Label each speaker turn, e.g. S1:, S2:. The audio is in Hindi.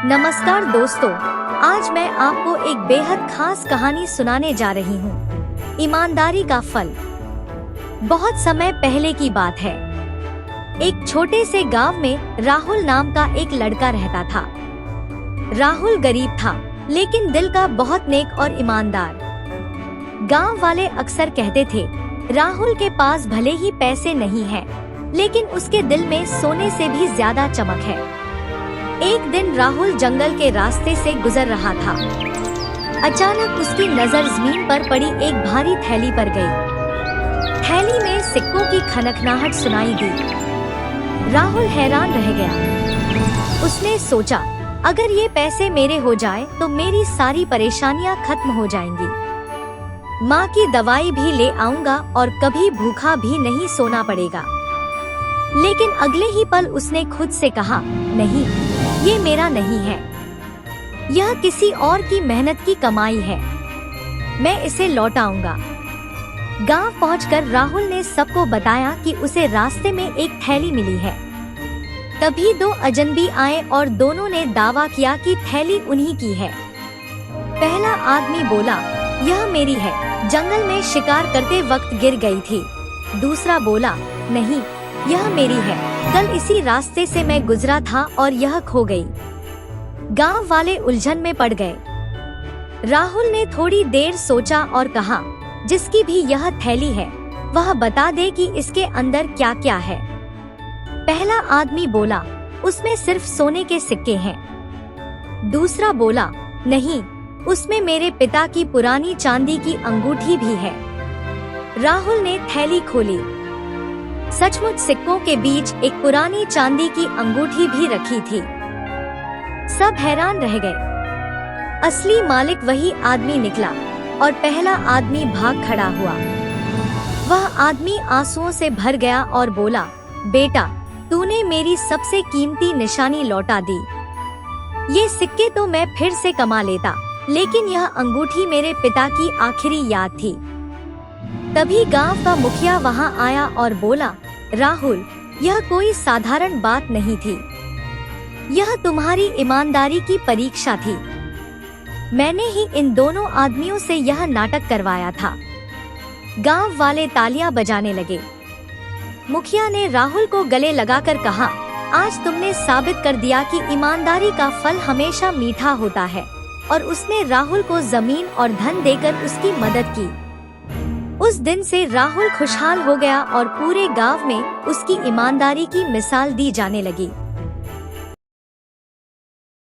S1: नमस्कार दोस्तों, आज मैं आपको एक बेहद खास कहानी सुनाने जा रही हूँ। ईमानदारी का फल। बहुत समय पहले की बात है। एक छोटे से गांव में राहुल नाम का एक लड़का रहता था। राहुल गरीब था, लेकिन दिल का बहुत नेक और ईमानदार। गांव वाले अक्सर कहते थे, राहुल के पास भले ही पैसे नहीं हैं, लेकिन उसके दिल में सोने से भी ज्यादा चमक है। एक दिन राहुल जंगल के रास्ते से गुजर रहा था। अचानक उसकी नजर जमीन पर पड़ी एक भारी थैली पर गई। थैली में सिक्कों की खनखनाहट सुनाई दी। राहुल हैरान रह गया। उसने सोचा, अगर ये पैसे मेरे हो जाए तो मेरी सारी परेशानियां खत्म हो जाएंगी। माँ की दवाई भी ले आऊंगा और कभी भूखा भी नहीं सोना पड़ेगा। लेकिन अगले ही पल उसने खुद से कहा, नहीं, ये मेरा नहीं है। यह किसी और की मेहनत की कमाई है। मैं इसे लौटाऊंगा। गांव पहुंचकर राहुल ने सबको बताया कि उसे रास्ते में एक थैली मिली है। तभी दो अजनबी आए और दोनों ने दावा किया कि थैली उन्हीं की है। पहला आदमी बोला, यह मेरी है, जंगल में शिकार करते वक्त गिर गई थी। दूसरा बोला, नहीं, यह मेरी है, कल इसी रास्ते से मैं गुजरा था और यह खो गई। गांव वाले उलझन में पड़ गए। राहुल ने थोड़ी देर सोचा और कहा, जिसकी भी यह थैली है, वह बता दे कि इसके अंदर क्या क्या है। पहला आदमी बोला, उसमें सिर्फ सोने के सिक्के हैं। दूसरा बोला, नहीं, उसमें मेरे पिता की पुरानी चांदी की अंगूठी भी है। राहुल ने थैली खोली। सचमुच सिक्कों के बीच एक पुरानी चांदी की अंगूठी भी रखी थी। सब हैरान रह गए। असली मालिक वही आदमी निकला और पहला आदमी भाग खड़ा हुआ। वह आदमी आंसुओं से भर गया और बोला, बेटा, तूने मेरी सबसे कीमती निशानी लौटा दी। ये सिक्के तो मैं फिर से कमा लेता, लेकिन यह अंगूठी मेरे पिता की आखिरी याद थी। तभी गांव का मुखिया वहां आया और बोला, राहुल, यह कोई साधारण बात नहीं थी। यह तुम्हारी ईमानदारी की परीक्षा थी। मैंने ही इन दोनों आदमियों से यह नाटक करवाया था। गांव वाले तालियां बजाने लगे। मुखिया ने राहुल को गले लगाकर कहा, आज तुमने साबित कर दिया कि ईमानदारी का फल हमेशा मीठा होता है। और उसने राहुल को जमीन और धन देकर उसकी मदद की। उस दिन से राहुल खुशहाल हो गया और पूरे गांव में उसकी ईमानदारी की मिसाल दी जाने लगी।